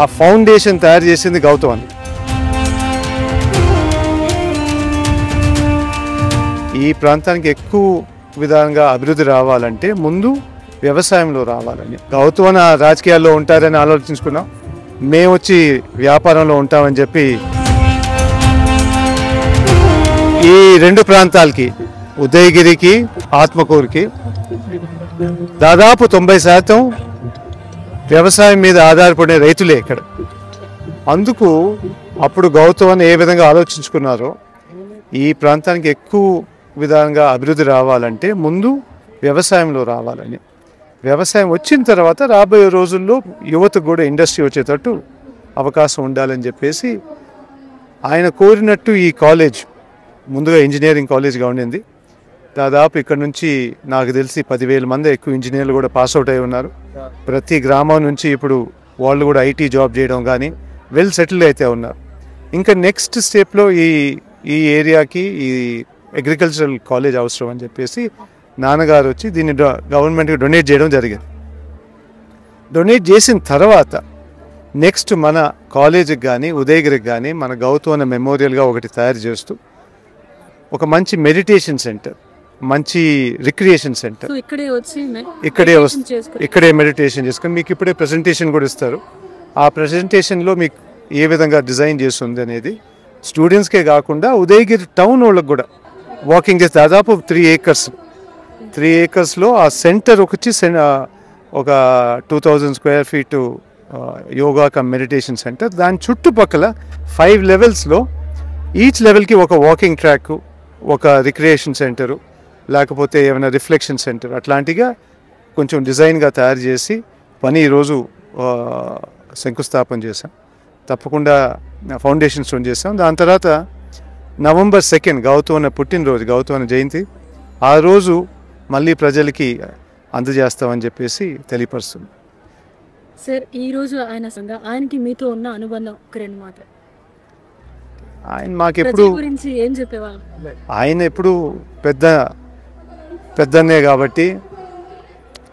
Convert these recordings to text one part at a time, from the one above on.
ఆ ఫౌండేషన్ తయారు చేసింది గౌతమ్ అని. ఈ ప్రాంతానికి ఎక్కువ విధంగా అభివృద్ధి రావాలంటే ముందు వ్యవసాయంలో రావాలని. గౌతమ్ రాజకీయాల్లో ఉంటారని ఆలోచించుకున్నాం. మేము వచ్చి వ్యాపారంలో ఉంటామని చెప్పి ఈ రెండు ప్రాంతాలకి, ఉదయగిరికి ఆత్మకూరుకి దాదాపు 90% వ్యవసాయం మీద ఆధారపడే రైతులే ఇక్కడ. అందుకు అప్పుడు గౌతమ్ ఏ విధంగా ఆలోచించుకున్నారో ఈ ప్రాంతానికి ఎక్కువ విధంగా అభివృద్ధి రావాలంటే ముందు వ్యవసాయంలో రావాలని. వ్యవసాయం వచ్చిన తర్వాత రాబోయే రోజుల్లో యువతకు కూడా ఇండస్ట్రీ వచ్చేటట్టు అవకాశం ఉండాలని చెప్పేసి ఆయన కోరినట్టు ఈ కాలేజ్ ముందుగా ఇంజనీరింగ్ కాలేజ్గా ఉండింది. దాదాపు ఇక్కడ నుంచి నాకు తెలిసి 10,000 మంది ఎక్కువ ఇంజనీర్లు కూడా పాస్అవుట్ అయి ఉన్నారు. ప్రతి గ్రామం నుంచి ఇప్పుడు వాళ్ళు కూడా ఐటీ జాబ్ చేయడం కానీ వెల్ సెటిల్ అయితే ఉన్నారు. ఇంకా నెక్స్ట్ స్టెప్లో ఈ ఏరియాకి ఈ అగ్రికల్చరల్ కాలేజ్ అవసరం అని చెప్పేసి నాన్నగారు వచ్చి దీన్ని గవర్నమెంట్కి డొనేట్ చేయడం జరిగింది. డొనేట్ చేసిన తర్వాత నెక్స్ట్ మన కాలేజీకి కానీ ఉదయగిరికి కానీ మన గౌతమ్ మెమోరియల్గా ఒకటి తయారు చేస్తూ ఒక మంచి మెడిటేషన్ సెంటర్, మంచి రిక్రియేషన్ సెంటర్ ఇక్కడే మెడిటేషన్ చేసుకొని మీకు ఇప్పుడే ప్రెజెంటేషన్ కూడా ఇస్తారు. ఆ ప్రెజెంటేషన్లో మీకు ఏ విధంగా డిజైన్ చేస్తుంది అనేది స్టూడెంట్స్కే కాకుండా ఉదయగిరి టౌన్ వాళ్ళకి కూడా వాకింగ్ చేసి దాదాపు 3 ఏకర్స్లో ఆ సెంటర్ ఒక 2000 square feet yoga come meditation centre. దాని చుట్టుపక్కల 5 లెవెల్స్లో ఈచ్ లెవెల్కి ఒక వాకింగ్ ట్రాక్, ఒక రిక్రియేషన్ సెంటరు, లేకపోతే ఏమైనా రిఫ్లెక్షన్ సెంటర్ అట్లాంటిగా కొంచెం డిజైన్గా తయారు చేసి పని ఈరోజు శంకుస్థాపన చేశాం. తప్పకుండా ఫౌండేషన్ స్టోన్ చేసాం. దాని తర్వాత November 2 గౌతమ్ పుట్టినరోజు, గౌతమ్ జయంతి, ఆ రోజు మళ్ళీ ప్రజలకి అందజేస్తామని చెప్పేసి తెలియపరుస్తుంది. సార్ ఈరోజు ఆయనకి మీతో ఉన్న అనుబంధం ఒక 2 మాటలు. ఆయన మాకెప్పుడు ఏం చెప్పేవాళ్ళు? ఆయన ఎప్పుడు పెద్దన్నే కాబట్టి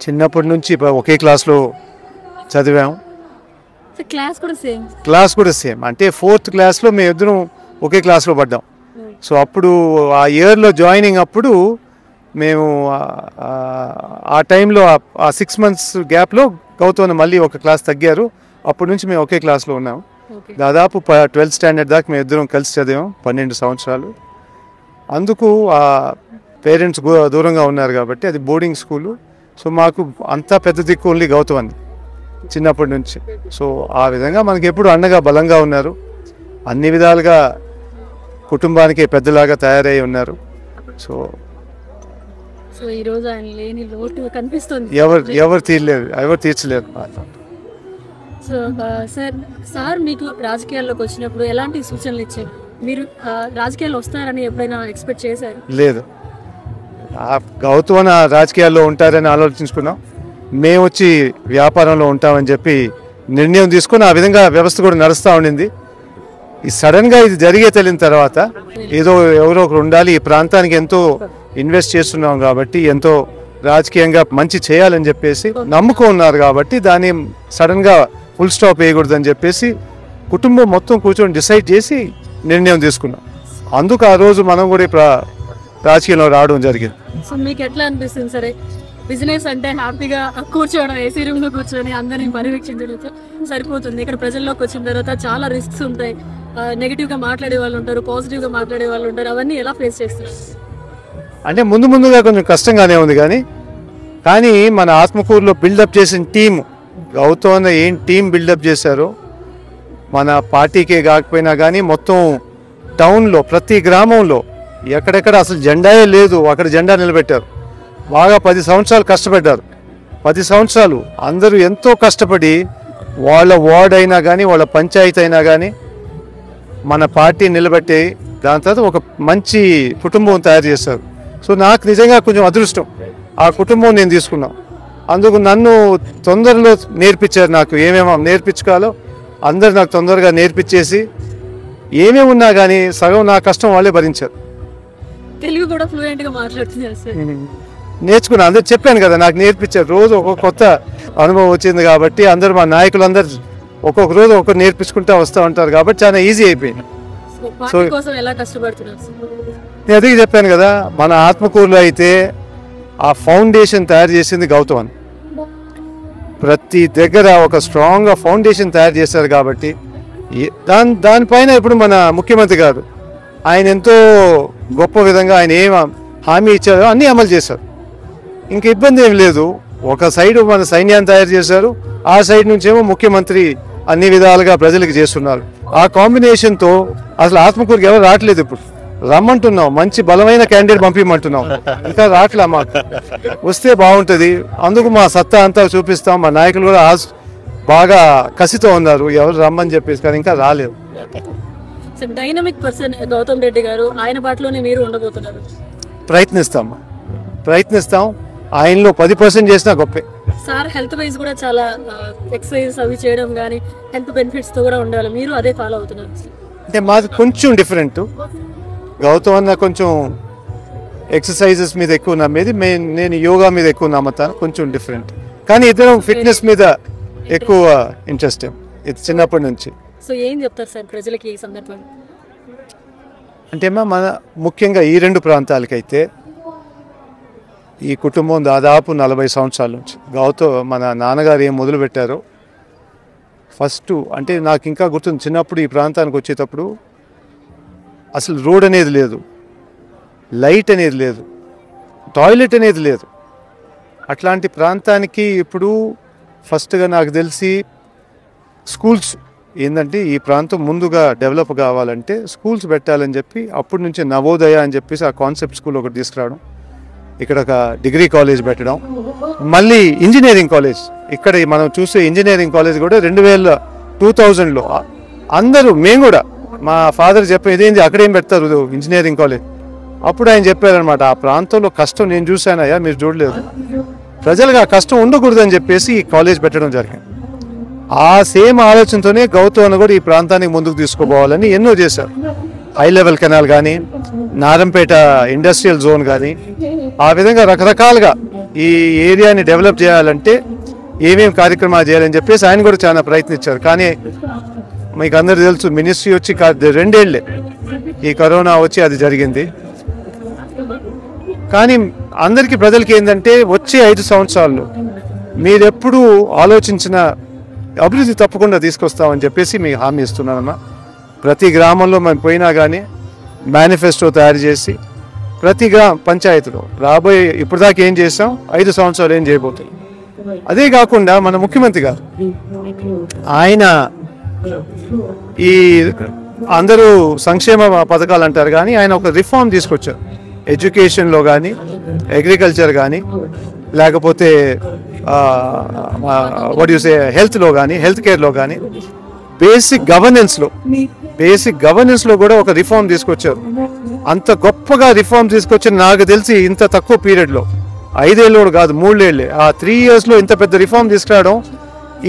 చిన్నప్పటి నుంచి ఒకే క్లాస్లో చదివాం. క్లాస్ కూడా సేమ్ అంటే 4th క్లాస్లో మేము ఇద్దరం ఒకే క్లాస్లో పడ్డాం. సో అప్పుడు ఆ ఇయర్లో జాయినింగ్ అప్పుడు మేము ఆ టైంలో ఆ 6 months గ్యాప్లో గౌతమ్ మళ్ళీ ఒక క్లాస్ తగ్గారు. అప్పటి నుంచి మేము ఒకే క్లాస్లో ఉన్నాం. దాదాపు 12th స్టాండర్డ్ దాకా మేము ఇద్దరం కలిసి చదివాం 12 సంవత్సరాలు. అందుకు ఆ పేరెంట్స్ దూరంగా ఉన్నారు కాబట్టి అది బోర్డింగ్ స్కూలు. సో మాకు అంతా పెద్ద దిక్కు ఓన్లీ గౌతమ్ అని చిన్నప్పటి నుంచి. సో ఆ విధంగా మనకి ఎప్పుడు అండగా బలంగా ఉన్నారు. అన్ని విధాలుగా కుటుంబానికి పెద్దలాగా తయారై ఉన్నారు. సో ఈరోజు ఆయన లేని లోటు కనిపిస్తుంది. ఎవరు తీర్చలేరు. సో సార్ మీకు రాజకీయాల్లోకి వచ్చినప్పుడు ఎలాంటి సూచనలు ఇచ్చారు? మీరు రాజకీయాల్లో వస్తారని ఎప్పుడైనా ఎక్స్పెక్ట్ చేశారు? లేదు. గౌతమ్ రాజకీయాల్లో ఉంటారని ఆలోచించుకున్నాం. మేము వచ్చి వ్యాపారంలో ఉంటామని చెప్పి నిర్ణయం తీసుకుని ఆ విధంగా వ్యవస్థ కూడా నడుస్తూ ఉండింది. ఈ సడన్గా ఇది జరిగే తెలియని తర్వాత ఎవరో ఒకరు ఉండాలి, ఈ ప్రాంతానికి ఎంతో ఇన్వెస్ట్ చేస్తున్నాం కాబట్టి ఎంతో రాజకీయంగా మంచి చేయాలని చెప్పేసి నమ్ముకో ఉన్నారు కాబట్టి దాన్ని సడన్గా ఫుల్ స్టాప్ వేయకూడదని చెప్పేసి కుటుంబం మొత్తం కూర్చొని డిసైడ్ చేసి నిర్ణయం తీసుకున్నాం. అందుకు ఆ రోజు మనం కూడా రాజకీయంలో రావడం జరిగింది. సో మీకు ఎట్లా అనిపిస్తుంది సరే బిజినెస్ అంటే హ్యాపీగా కూర్చోవడం, ఏసీ రూమ్ లో కూర్చొని అందరినీ పర్యవేక్షించడం సరిపోతుంది. ఇక్కడ ప్రజల్లోకి వచ్చిన తర్వాత చాలా రిస్క్స్ ఉంటాయి. నెగిటివ్ గా మాట్లాడే వాళ్ళు ఉంటారు, పాజిటివ్ గా మాట్లాడే వాళ్ళు ఉంటారు. అవన్నీ ఎలా ఫేస్ చేస్తారు? అంటే ముందుగా కొంచెం కష్టంగానే ఉంది. కానీ మన ఆత్మకూరులో బిల్డప్ చేసిన టీం, గౌతమ్ ఏం టీం బిల్డప్ చేశారో మన పార్టీకే కాకపోయినా కానీ మొత్తం టౌన్లో ప్రతి గ్రామంలో ఎక్కడెక్కడ అసలు జెండాయే లేదు అక్కడ జెండా నిలబెట్టారు. బాగా 10 సంవత్సరాలు కష్టపడ్డారు. 10 సంవత్సరాలు అందరూ ఎంతో కష్టపడి వాళ్ళ వార్డ్ అయినా కానీ వాళ్ళ పంచాయతీ అయినా కానీ మన పార్టీ నిలబెట్టి దాని తర్వాత ఒక మంచి కుటుంబం తయారు చేశారు. సో నాకు నిజంగా కొంచెం అదృష్టం, ఆ కుటుంబం నేను తీసుకున్నాను. అందుకు నన్ను తొందరలో నేర్పించారు. నాకు ఏమేమో నేర్పించుకోవాలో అందరు నాకు తొందరగా నేర్పించేసి ఏమేమి ఉన్నా కానీ సగం నా కష్టం వాళ్ళే భరించారు. తెలుగు కూడా ఫ్లూయెంట్గా మాట్లాడుతున్నారు సార్. నేర్చుకున్నాను, అందరు చెప్పాను కదా, నాకు నేర్పించారు. రోజు ఒక కొత్త అనుభవం వచ్చింది కాబట్టి అందరూ మా నాయకులందరూ ఒక్కొక్క రోజు ఒకరు నేర్పించుకుంటూ వస్తూ ఉంటారు కాబట్టి చాలా ఈజీ అయిపోయింది. పార్టీ కోసం ఎలా కష్టపడుతున్నారు సార్? నేను అదే చెప్పాను కదా, మన ఆత్మకూరులో అయితే ఆ ఫౌండేషన్ తయారు చేసింది గౌతమ్ అని. ప్రతి దగ్గర ఒక స్ట్రాంగ్గా ఫౌండేషన్ తయారు చేశారు కాబట్టి దానిపైన ఇప్పుడు మన ముఖ్యమంత్రి గారు ఆయన ఎంతో గొప్ప విధంగా ఆయన ఏం హామీ ఇచ్చారో అన్నీ అమలు చేశారు. ఇంక ఇబ్బంది ఏం లేదు. ఒక సైడ్ మన సైన్యాన్ని తయారు చేశారు, ఆ సైడ్ నుంచేమో ముఖ్యమంత్రి అన్ని విధాలుగా ప్రజలకు చేస్తున్నారు. ఆ కాంబినేషన్తో అసలు ఆత్మకూరుకి ఎవరు రావట్లేదు. ఇప్పుడు రమ్మంటున్నాం, మంచి బలమైన క్యాండిడేట్ పంపించమంటున్నాం, ఇంకా రావట్లే. మాకు వస్తే బాగుంటుంది, అందుకు మా సత్తా అంతా చూపిస్తాం. మా నాయకులు కూడా బాగా కసితో ఉన్నారు, ఎవరు రమ్మని చెప్పేసి, కానీ ఇంకా రాలేదు. డైనమిక్ పర్సన్ గౌతమ్ రెడ్డి గారు, ఆయన బాటలోనే మీరు ఉండబోతున్నారు. ప్రయత్నిస్తాం. ఆయనలో 10% చేసినా గొప్పే. సార్ హెల్త్ వైజ్ కూడా చాలా ఎక్సర్సైజ్ అవి చేయడం కానీ హెల్త్ బెనిఫిట్స్ తో కూడా ఉండాలి, మీరు అదే ఫాలో అవుతున్నారు? అంటే మాది కొంచెం డిఫరెంట్. గౌతమ్ అన్న కొంచెం ఎక్సర్సైజెస్ మీద ఎక్కువ నమ్మేది, నేను యోగా మీద ఎక్కువ నమ్ముతాను, కొంచెం డిఫరెంట్. కానీ ఇద్దరం ఫిట్నెస్ మీద ఎక్కువ ఇంట్రెస్ట్ ఇది చిన్నప్పటి నుంచి. సో ఏం చెప్తారు సార్ ప్రజలకి ఈ సందర్భంగా? అంటే మన ముఖ్యంగా ఈ రెండు ప్రాంతాలకైతే ఈ కుటుంబం దాదాపు 40 సంవత్సరాల నుంచి మన నాన్నగారు ఏం మొదలుపెట్టారో ఫస్ట్, అంటే నాకు ఇంకా గుర్తుంది, చిన్నప్పుడు ఈ ప్రాంతానికి వచ్చేటప్పుడు అసలు రోడ్ అనేది లేదు, లైట్ అనేది లేదు, టాయిలెట్ అనేది లేదు. అట్లాంటి ప్రాంతానికి ఇప్పుడు ఫస్ట్గా నాకు తెలిసి స్కూల్స్ ఏంటంటే ఈ ప్రాంతం ముందుగా డెవలప్ కావాలంటే స్కూల్స్ పెట్టాలని చెప్పి అప్పటి నుంచి నవోదయ అని చెప్పేసి ఆ కాన్సెప్ట్ స్కూల్ ఒకటి తీసుకురావడం, ఇక్కడ ఒక డిగ్రీ కాలేజ్ పెట్టడం, మళ్ళీ ఇంజనీరింగ్ కాలేజ్. ఇక్కడ మనం చూసే ఇంజనీరింగ్ కాలేజ్ కూడా 2000లో అందరూ, మేము కూడా మా ఫాదర్ చెప్పేది ఏంది అక్కడేం పెడతారు ఇంజనీరింగ్ కాలేజ్. అప్పుడు ఆయన చెప్పారనమాట, ఆ ప్రాంతంలో కష్టం నేను చూశానయ్యా, మీరు చూడలేదు, ప్రజలకు ఆ కష్టం ఉండకూడదని చెప్పేసి ఈ కాలేజ్ పెట్టడం జరిగింది. ఆ సేమ్ ఆలోచనతోనే గౌతమ్ అన్న కూడా ఈ ప్రాంతానికి ముందుకు తీసుకుపోవాలని ఎన్నో చేశారు. హై లెవెల్ కెనాల్ కానీ, నారంపేట ఇండస్ట్రియల్ జోన్ కానీ, ఆ విధంగా రకరకాలుగా ఈ ఏరియాని డెవలప్ చేయాలంటే ఏమేమి కార్యక్రమాలు చేయాలని చెప్పేసి ఆయన కూడా చాలా ప్రయత్నించారు. కానీ మీకు అందరూ తెలుసు, మినిస్ట్రీ వచ్చి 2 ఏళ్లే ఈ కరోనా వచ్చి అది జరిగింది. కానీ అందరికీ ప్రజలకి ఏంటంటే వచ్చే 5 సంవత్సరాల్లో మీరెప్పుడు ఆలోచించిన అభివృద్ధి తప్పకుండా తీసుకొస్తామని చెప్పేసి మీకు హామీ ఇస్తున్నానమ్మా. ప్రతి గ్రామంలో మనం పోయినా కానీ మేనిఫెస్టో తయారు చేసి ప్రతి పంచాయతీలో రాబోయే ఇప్పుడు దాకా ఏం చేసాం, 5 సంవత్సరాలు ఏం చేయబోతున్నాం. అదే కాకుండా మన ముఖ్యమంత్రి గారు ఆయన ఈ అందరూ సంక్షేమ పథకాలు అంటారు కానీ ఆయన ఒక రిఫార్మ్ తీసుకొచ్చారు. ఎడ్యుకేషన్లో కానీ, అగ్రికల్చర్ కానీ, లేకపోతే హెల్త్లో కానీ, హెల్త్ కేర్లో కానీ, బేసిక్ గవర్నెన్స్లో కూడా ఒక రిఫార్మ్ తీసుకొచ్చారు. అంత గొప్పగా రిఫార్మ్ తీసుకొచ్చి నాకు తెలిసి ఇంత తక్కువ పీరియడ్లో 5 ఏళ్ళు కాదు 3 ఏళ్ళే, ఆ 3 yearsలో ఇంత పెద్ద రిఫార్మ్ తీసుకురావడం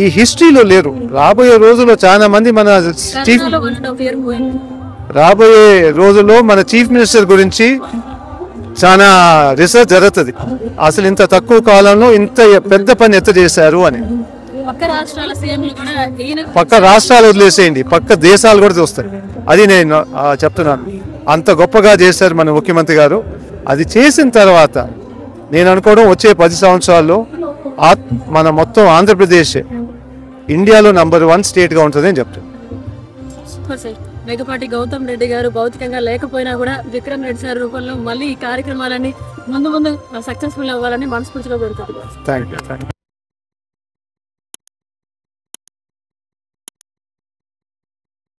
ఈ హిస్టరీలో లేరు. రాబోయే రోజుల్లో చాలా మంది రాబోయే రోజుల్లో మన చీఫ్ మినిస్టర్ గురించి చాలా రీసెర్చ్ జరుగుతుంది, అసలు ఇంత తక్కువ కాలంలో ఇంత పెద్ద పని ఎత్త చేశారు అని. పక్క రాష్ట్రాలు వదిలేసేయండి, పక్క దేశాలు కూడా చూస్తాయి. అది నేను చెప్తున్నాను, అంత గొప్పగా చేశారు మన ముఖ్యమంత్రి గారు. అది చేసిన తర్వాత నేను అనుకోవడం వచ్చే 10 సంవత్సరాల్లో మన మొత్తం ఆంధ్రప్రదేశ్ ఇండియాలో నంబర్ 1 స్టేట్గా ఉంటుంది అని చెప్తాను. మేకపాటి గౌతమ్ రెడ్డి గారు భౌతికంగా లేకపోయినా కూడా విక్రమ్ రెడ్డి సార్ రూపంలో మళ్ళీ ఈ కార్యక్రమాలన్నీ ముందు సక్సెస్ఫుల్ అవ్వాలని మనస్ఫూర్తిగా కోరుకుంటున్నాను. Thank you.